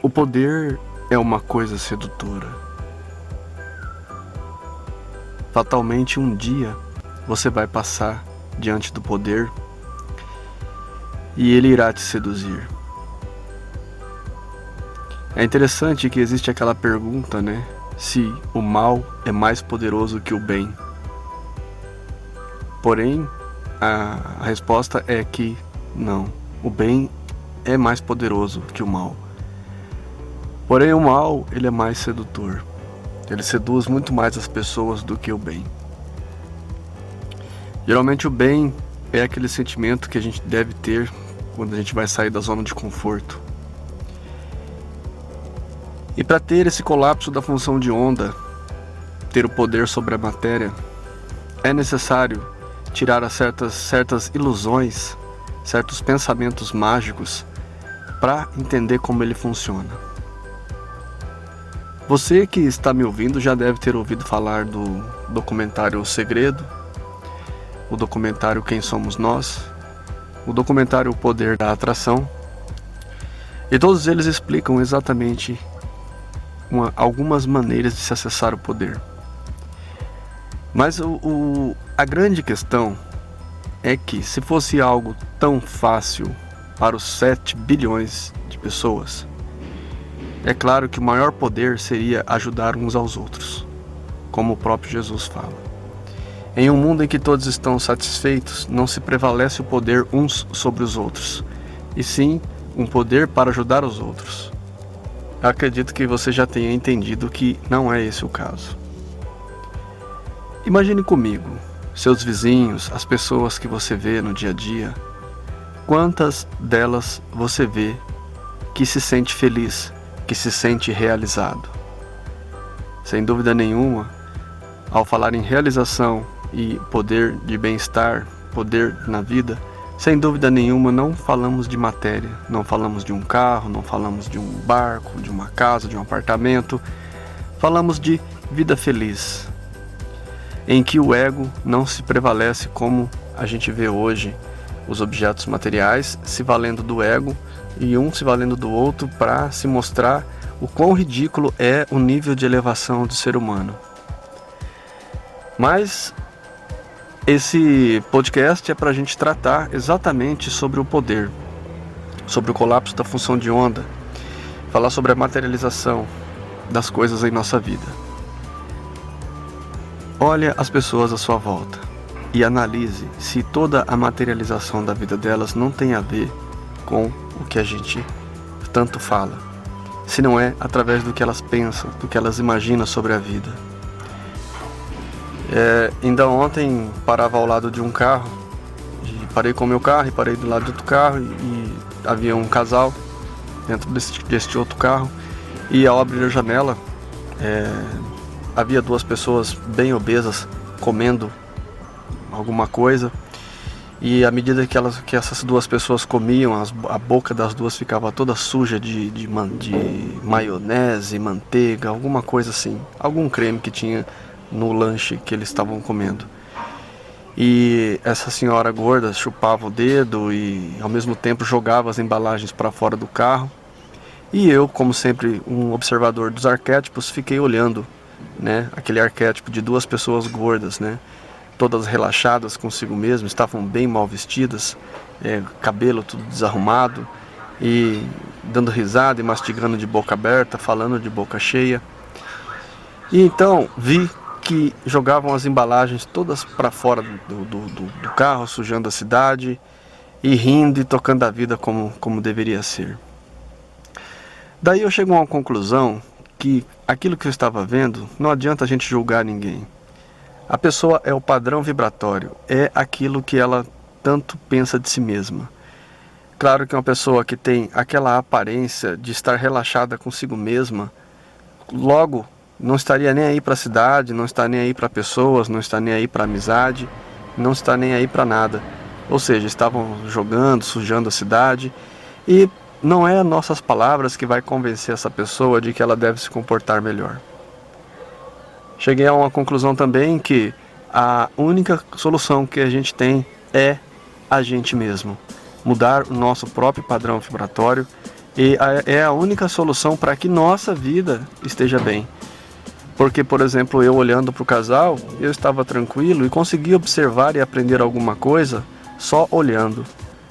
O poder é uma coisa sedutora. Fatalmente um dia você vai passar diante do poder e ele irá te seduzir. É interessante que existe aquela pergunta, né? Se o mal é mais poderoso que o bem. Porém, a resposta é que não. O bem é mais poderoso que o mal. Porém, o mal, ele é mais sedutor. Ele seduz muito mais as pessoas do que o bem. Geralmente o bem é aquele sentimento que a gente deve ter quando a gente vai sair da zona de conforto. E para ter esse colapso da função de onda, ter o poder sobre a matéria, é necessário tirar certas ilusões, certos pensamentos mágicos para entender como ele funciona. Você que está me ouvindo já deve ter ouvido falar do documentário O Segredo, o documentário Quem Somos Nós, o documentário O Poder da Atração, e todos eles explicam exatamente algumas maneiras de se acessar o poder. Mas a grande questão é que se fosse algo tão fácil para os 7 bilhões de pessoas, é claro que o maior poder seria ajudar uns aos outros, como o próprio Jesus fala. Em um mundo em que todos estão satisfeitos, não se prevalece o poder uns sobre os outros, e sim um poder para ajudar os outros. Acredito que você já tenha entendido que não é esse o caso. Imagine comigo, seus vizinhos, as pessoas que você vê no dia a dia, quantas delas você vê que se sente feliz, que se sente realizado? Sem dúvida nenhuma, ao falar em realização e poder de bem-estar, poder na vida, sem dúvida nenhuma não falamos de matéria, não falamos de um carro, não falamos de um barco, de uma casa, de um apartamento, falamos de vida feliz, em que o ego não se prevalece como a gente vê hoje, os objetos materiais se valendo do ego e um se valendo do outro para se mostrar o quão ridículo é o nível de elevação do ser humano. Mas esse podcast é para a gente tratar exatamente sobre o poder, sobre o colapso da função de onda, falar sobre a materialização das coisas em nossa vida. Olha as pessoas à sua volta e analise se toda a materialização da vida delas não tem a ver com o que a gente tanto fala, se não é através do que elas pensam, do que elas imaginam sobre a vida. Ainda ontem parava ao lado de um carro, e parei com o meu carro e parei do lado de outro carro e havia um casal dentro deste outro carro, e ao abrir a janela havia 2 pessoas bem obesas comendo alguma coisa, e à medida que essas 2 pessoas comiam, a boca das 2 ficava toda suja de maionese, manteiga, alguma coisa assim, algum creme que tinha no lanche que eles estavam comendo. E essa senhora gorda chupava o dedo e ao mesmo tempo jogava as embalagens para fora do carro. E eu, como sempre um observador dos arquétipos, fiquei olhando, né, aquele arquétipo de 2 pessoas gordas, né, todas relaxadas consigo mesmas, estavam bem mal vestidas, cabelo tudo desarrumado e dando risada e mastigando de boca aberta, falando de boca cheia. E então vi que jogavam as embalagens todas para fora do carro, sujando a cidade e rindo e tocando a vida como deveria ser. Daí eu chego a uma conclusão que aquilo que eu estava vendo, não adianta a gente julgar ninguém. A pessoa é o padrão vibratório, é aquilo que ela tanto pensa de si mesma. Claro que uma pessoa que tem aquela aparência de estar relaxada consigo mesma, logo não estaria nem aí para a cidade, não está nem aí para pessoas, não está nem aí para amizade, não está nem aí para nada. Ou seja, estavam jogando, sujando a cidade, e não é nossas palavras que vai convencer essa pessoa de que ela deve se comportar melhor. Cheguei a uma conclusão também que a única solução que a gente tem é a gente mesmo. Mudar o nosso próprio padrão vibratório E é a única solução para que nossa vida esteja bem. Porque, por exemplo, eu olhando para o casal, eu estava tranquilo e consegui observar e aprender alguma coisa só olhando,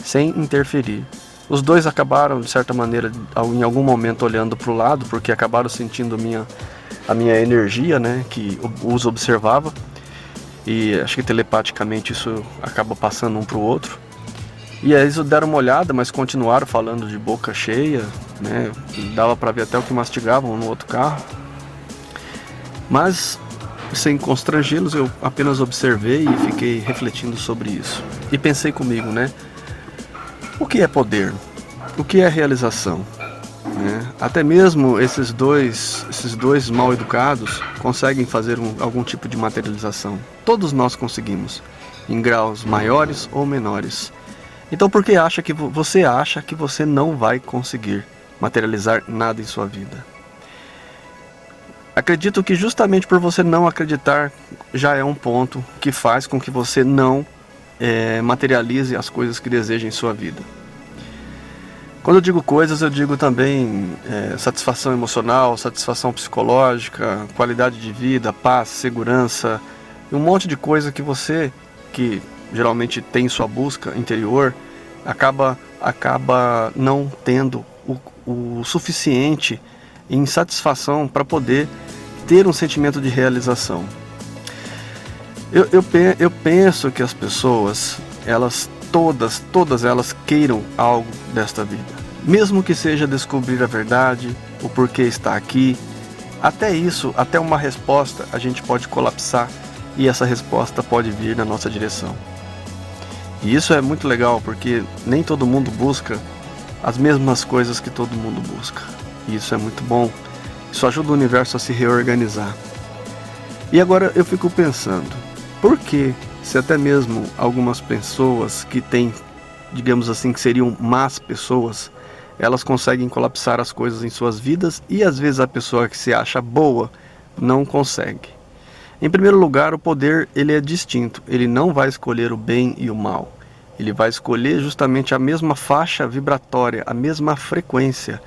sem interferir. Os dois acabaram, de certa maneira, em algum momento olhando para o lado, porque acabaram sentindo a minha energia, né, que os observava. E acho que telepaticamente isso acaba passando um para o outro. E aí eles deram uma olhada, mas continuaram falando de boca cheia, né? Dava para ver até o que mastigavam no outro carro. Mas, sem constrangê-los, eu apenas observei e fiquei refletindo sobre isso. E pensei comigo, né? O que é poder? O que é realização? Até mesmo esses dois mal educados conseguem fazer algum tipo de materialização. Todos nós conseguimos, em graus maiores ou menores. Então por que você acha que você não vai conseguir materializar nada em sua vida? Acredito que justamente por você não acreditar já é um ponto que faz com que você não materialize as coisas que deseja em sua vida. Quando eu digo coisas, eu digo também satisfação emocional, satisfação psicológica, qualidade de vida, paz, segurança, e um monte de coisa que você, que geralmente tem sua busca interior, acaba não tendo o suficiente em satisfação para poder ter um sentimento de realização. Eu penso que as pessoas, todas elas queiram algo desta vida. Mesmo que seja descobrir a verdade, o porquê está aqui, até uma resposta a gente pode colapsar e essa resposta pode vir na nossa direção. E isso é muito legal porque nem todo mundo busca as mesmas coisas que todo mundo busca. E isso é muito bom. Isso ajuda o universo a se reorganizar. E agora eu fico pensando, por que se até mesmo algumas pessoas que têm, digamos assim, que seriam más pessoas, elas conseguem colapsar as coisas em suas vidas e às vezes a pessoa que se acha boa não consegue? Em primeiro lugar, o poder ele é distinto, ele não vai escolher o bem e o mal. Ele vai escolher justamente a mesma faixa vibratória, a mesma frequência.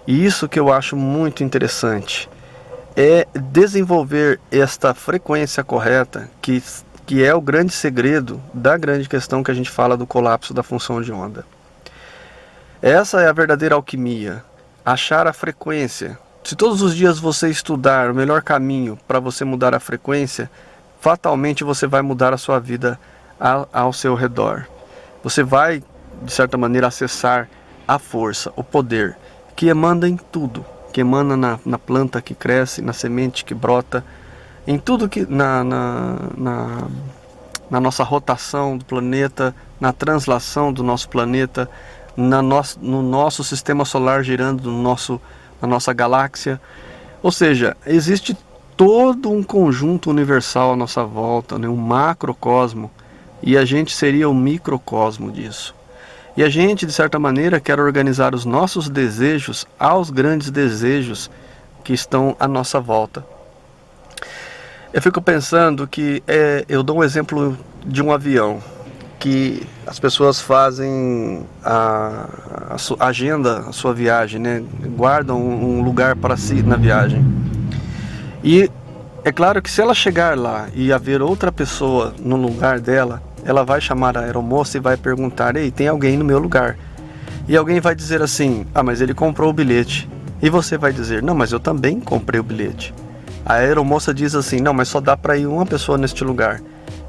E isso que eu acho muito interessante, é desenvolver esta frequência correta, que é o grande segredo da grande questão que a gente fala do colapso da função de onda. Essa é a verdadeira alquimia, achar a frequência. Se todos os dias você estudar o melhor caminho para você mudar a frequência, fatalmente você vai mudar a sua vida ao seu redor. Você vai, de certa maneira, acessar a força, o poder, que emana em tudo, que emana na planta que cresce, na semente que brota, em tudo que na nossa rotação do planeta, na translação do nosso planeta, no nosso sistema solar girando na nossa galáxia. Ou seja, existe todo um conjunto universal à nossa volta, né? Um macrocosmo, e a gente seria o microcosmo disso. E a gente, de certa maneira, quer organizar os nossos desejos aos grandes desejos que estão à nossa volta. Eu fico pensando que eu dou um exemplo de um avião, que as pessoas fazem a agenda, a sua viagem, né? Guardam um lugar para si na viagem. E é claro que se ela chegar lá e haver outra pessoa no lugar dela, ela vai chamar a aeromoça e vai perguntar: ei, tem alguém no meu lugar? E alguém vai dizer assim: ah, mas ele comprou o bilhete. E você vai dizer: não, mas eu também comprei o bilhete. A aeromoça diz assim: não, mas só dá para ir uma pessoa neste lugar.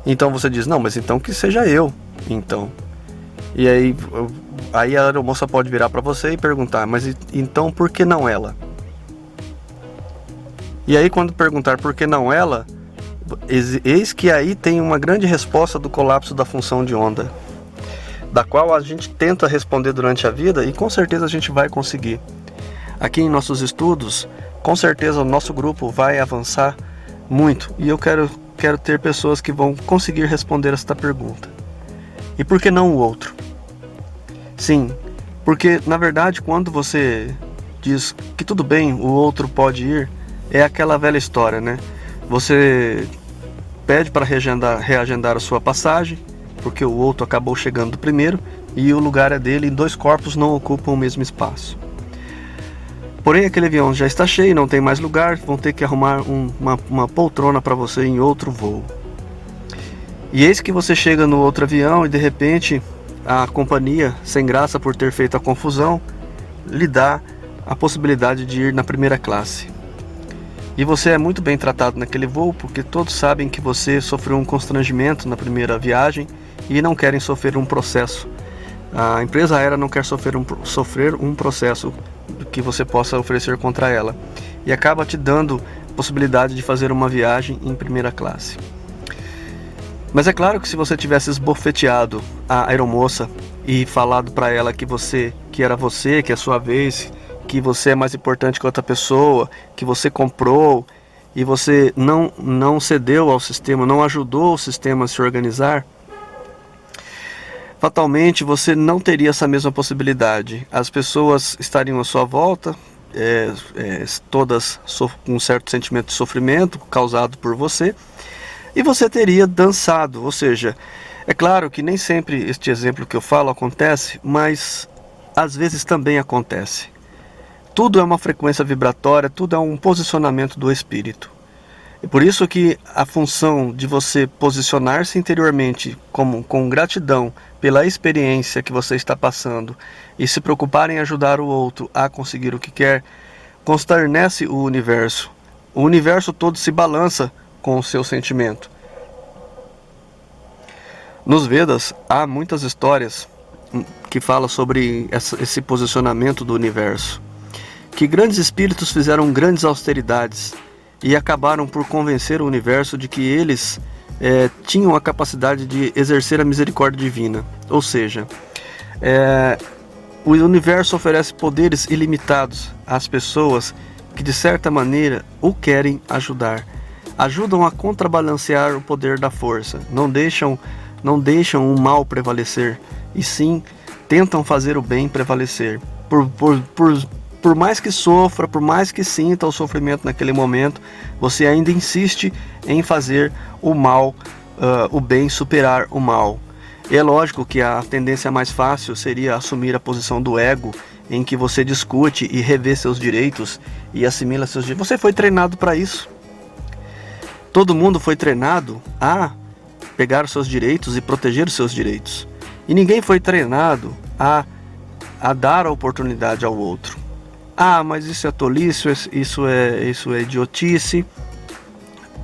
Então você diz: não, mas então que seja eu, então. E aí a aeromoça pode virar para você e perguntar: mas então por que não ela? E aí quando perguntar por que não ela, eis que aí tem uma grande resposta do colapso da função de onda, da qual a gente tenta responder durante a vida e com certeza a gente vai conseguir. Aqui em nossos estudos, com certeza o nosso grupo vai avançar muito e eu quero ter pessoas que vão conseguir responder esta pergunta. E por que não o outro? Sim, porque na verdade quando você diz que tudo bem, o outro pode ir, é aquela velha história, né? Você pede para reagendar a sua passagem, porque o outro acabou chegando primeiro e o lugar é dele e dois corpos não ocupam o mesmo espaço. Porém, aquele avião já está cheio, não tem mais lugar, vão ter que arrumar uma poltrona para você em outro voo. E eis que você chega no outro avião e de repente a companhia, sem graça por ter feito a confusão, lhe dá a possibilidade de ir na primeira classe. E você é muito bem tratado naquele voo, porque todos sabem que você sofreu um constrangimento na primeira viagem e não querem sofrer um processo. A empresa aérea não quer sofrer um processo que você possa oferecer contra ela, e acaba te dando a possibilidade de fazer uma viagem em primeira classe. Mas é claro que se você tivesse esbofeteado a aeromoça e falado para ela que era você, que é a sua vez, que você é mais importante que outra pessoa, que você comprou e você não cedeu ao sistema, não ajudou o sistema a se organizar, fatalmente você não teria essa mesma possibilidade. As pessoas estariam à sua volta, todas com um certo sentimento de sofrimento causado por você, e você teria dançado. Ou seja, é claro que nem sempre este exemplo que eu falo acontece, mas às vezes também acontece. Tudo é uma frequência vibratória, tudo é um posicionamento do espírito. E por isso que a função de você posicionar-se interiormente com gratidão pela experiência que você está passando e se preocupar em ajudar o outro a conseguir o que quer, consternece o universo. O universo todo se balança com o seu sentimento. Nos Vedas há muitas histórias que falam sobre esse posicionamento do universo, que grandes espíritos fizeram grandes austeridades e acabaram por convencer o universo de que eles tinham a capacidade de exercer a misericórdia divina. Ou seja, o universo oferece poderes ilimitados às pessoas que de certa maneira o querem ajudar. Ajudam a contrabalancear o poder da força, não deixam o mal prevalecer, e sim tentam fazer o bem prevalecer. Por mais que sofra, por mais que sinta o sofrimento naquele momento, você ainda insiste em fazer o mal, o bem superar o mal. E é lógico que a tendência mais fácil seria assumir a posição do ego, em que você discute e revê seus direitos e assimila seus direitos. Você foi treinado para isso. Todo mundo foi treinado a pegar os seus direitos e proteger os seus direitos. E ninguém foi treinado a dar a oportunidade ao outro. Mas isso é tolice, isso é idiotice.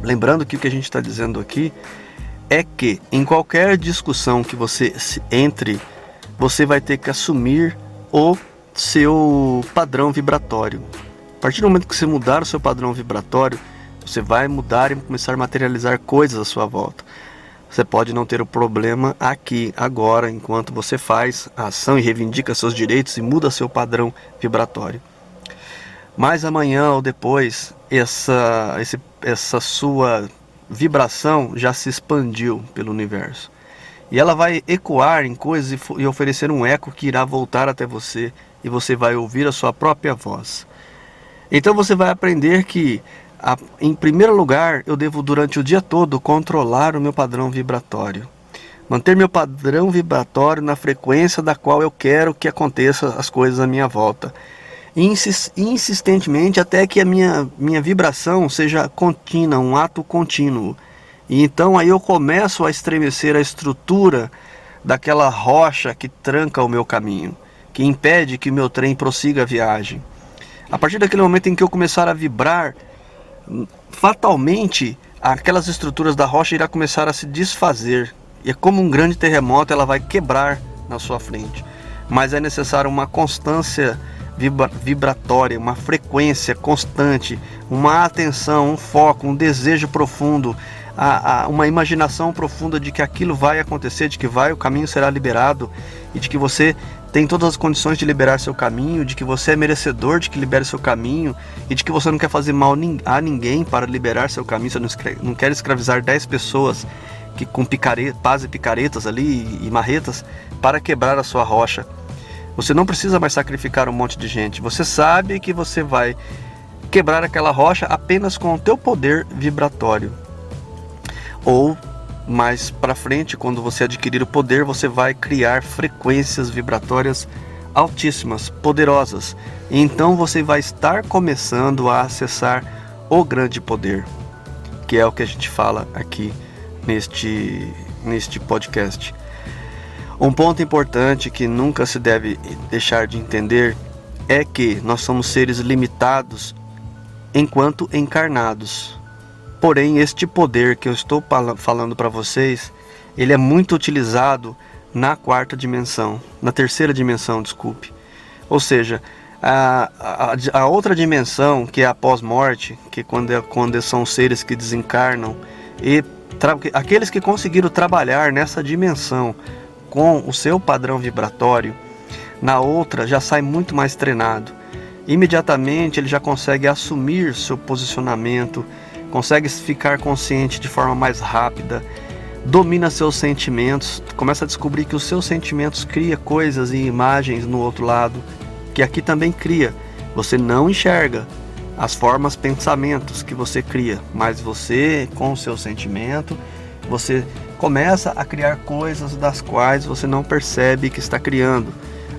Lembrando que o que a gente está dizendo aqui é que em qualquer discussão que você entre, você vai ter que assumir o seu padrão vibratório. A partir do momento que você mudar o seu padrão vibratório, você vai mudar e começar a materializar coisas à sua volta. Você pode não ter o problema aqui, agora, enquanto você faz a ação e reivindica seus direitos e muda seu padrão vibratório. Mas amanhã ou depois, essa sua vibração já se expandiu pelo universo. E ela vai ecoar em coisas e oferecer um eco que irá voltar até você, e você vai ouvir a sua própria voz. Então você vai aprender que, em primeiro lugar, eu devo durante o dia todo controlar o meu padrão vibratório. Manter meu padrão vibratório na frequência da qual eu quero que aconteça as coisas à minha volta. Insistentemente até que a minha vibração seja contínua, um ato contínuo. E então aí eu começo a estremecer a estrutura daquela rocha que tranca o meu caminho, que impede que o meu trem prossiga a viagem. A partir daquele momento em que eu começar a vibrar, fatalmente aquelas estruturas da rocha irão começar a se desfazer. E é como um grande terremoto, ela vai quebrar na sua frente. Mas é necessário uma constância vibratória, uma frequência constante, uma atenção, um foco, um desejo profundo, uma imaginação profunda de que aquilo vai acontecer, de que o caminho será liberado, e de que você tem todas as condições de liberar seu caminho, de que você é merecedor de que libere seu caminho, e de que você não quer fazer mal a ninguém para liberar seu caminho. Você não quer escravizar 10 pessoas com pás e picaretas ali e marretas para quebrar a sua rocha. Você não precisa mais sacrificar um monte de gente. Você sabe que você vai quebrar aquela rocha apenas com o teu poder vibratório. Ou mais para frente, quando você adquirir o poder, você vai criar frequências vibratórias altíssimas, poderosas. E então você vai estar começando a acessar o grande poder, que é o que a gente fala aqui neste podcast. Um ponto importante que nunca se deve deixar de entender é que nós somos seres limitados enquanto encarnados. Porém, este poder que eu estou falando para vocês, ele é muito utilizado na terceira dimensão, desculpe. Ou seja, a outra dimensão, que é a pós-morte, que quando são seres que desencarnam, e aqueles que conseguiram trabalhar nessa dimensão com o seu padrão vibratório, na outra já sai muito mais treinado. Imediatamente ele já consegue assumir seu posicionamento, consegue ficar consciente de forma mais rápida, domina seus sentimentos, começa a descobrir que os seus sentimentos criam coisas e imagens no outro lado, que aqui também cria. Você não enxerga as formas, pensamentos que você cria, mas você, com o seu sentimento, você começa a criar coisas das quais você não percebe que está criando.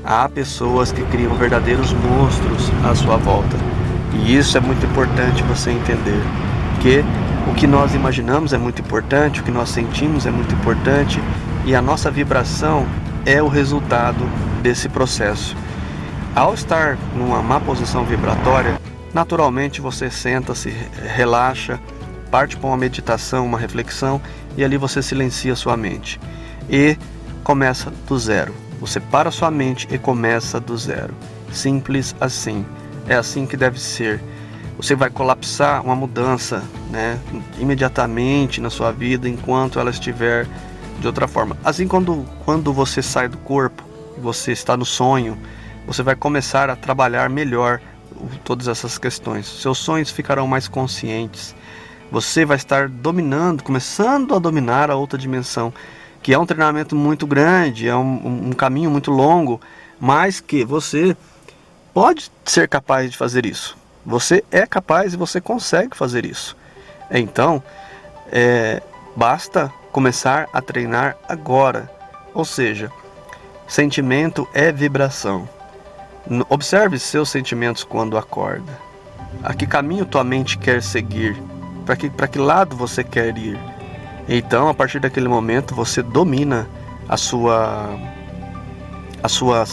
Há pessoas que criam verdadeiros monstros à sua volta. E isso é muito importante você entender, que o que nós imaginamos é muito importante, o que nós sentimos é muito importante, e a nossa vibração é o resultado desse processo. Ao estar numa má posição vibratória, naturalmente você senta-se, relaxa, parte para uma meditação, uma reflexão, e ali você silencia sua mente e começa do zero. Você para sua mente e começa do zero. Simples assim. É assim que deve ser. Você vai colapsar uma mudança, imediatamente na sua vida, enquanto ela estiver de outra forma. Assim, quando você sai do corpo, você está no sonho, você vai começar a trabalhar melhor todas essas questões. Seus sonhos ficarão mais conscientes. Você vai estar começando a dominar a outra dimensão, que é um treinamento muito grande, é um caminho muito longo, mas que você pode ser capaz de fazer isso. Você é capaz e você consegue fazer isso. Então, basta começar a treinar agora. Ou seja, sentimento é vibração. Observe seus sentimentos quando acorda. A que caminho tua mente quer seguir? Para que lado você quer ir? Então, a partir daquele momento, você domina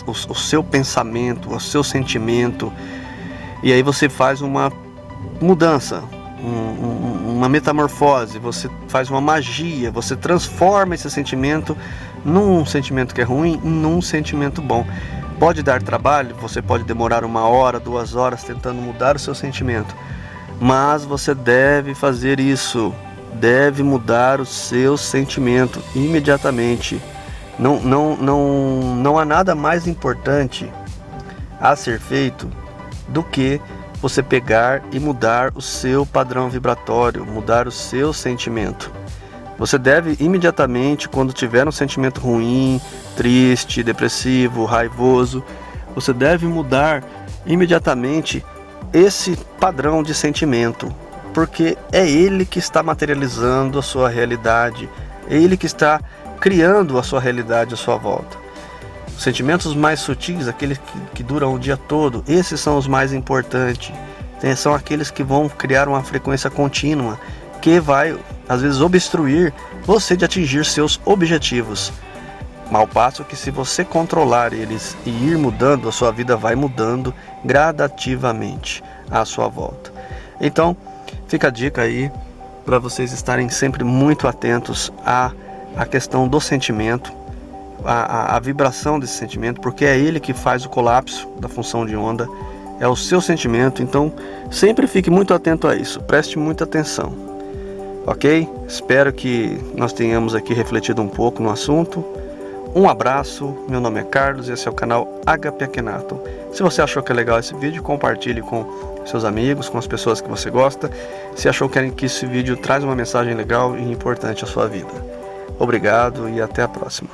o seu pensamento, o seu sentimento, e aí você faz uma mudança, uma metamorfose, você faz uma magia, você transforma esse sentimento num sentimento que é ruim, num sentimento bom. Pode dar trabalho, você pode demorar 1 hora, 2 horas tentando mudar o seu sentimento, mas você deve fazer isso. Deve mudar o seu sentimento imediatamente. Não há nada mais importante a ser feito do que você pegar e mudar o seu padrão vibratório, mudar o seu sentimento. Você deve imediatamente, quando tiver um sentimento ruim, triste, depressivo, raivoso, você deve mudar imediatamente esse padrão de sentimento. Porque é ele que está materializando a sua realidade, é ele que está criando a sua realidade à sua volta. Os sentimentos mais sutis, aqueles que duram o dia todo, esses são os mais importantes. São aqueles que vão criar uma frequência contínua, que vai, às vezes, obstruir você de atingir seus objetivos. Ao passo que, se você controlar eles e ir mudando, a sua vida vai mudando gradativamente à sua volta. Então, fica a dica aí para vocês estarem sempre muito atentos à questão do sentimento, à vibração desse sentimento, porque é ele que faz o colapso da função de onda, é o seu sentimento. Então sempre fique muito atento a isso, preste muita atenção, ok? Espero que nós tenhamos aqui refletido um pouco no assunto. Um abraço, meu nome é Carlos e esse é o canal HP Akhenaton. Se você achou que é legal esse vídeo, compartilhe com seus amigos, com as pessoas que você gosta. Se achou que esse vídeo traz uma mensagem legal e importante à sua vida. Obrigado e até a próxima.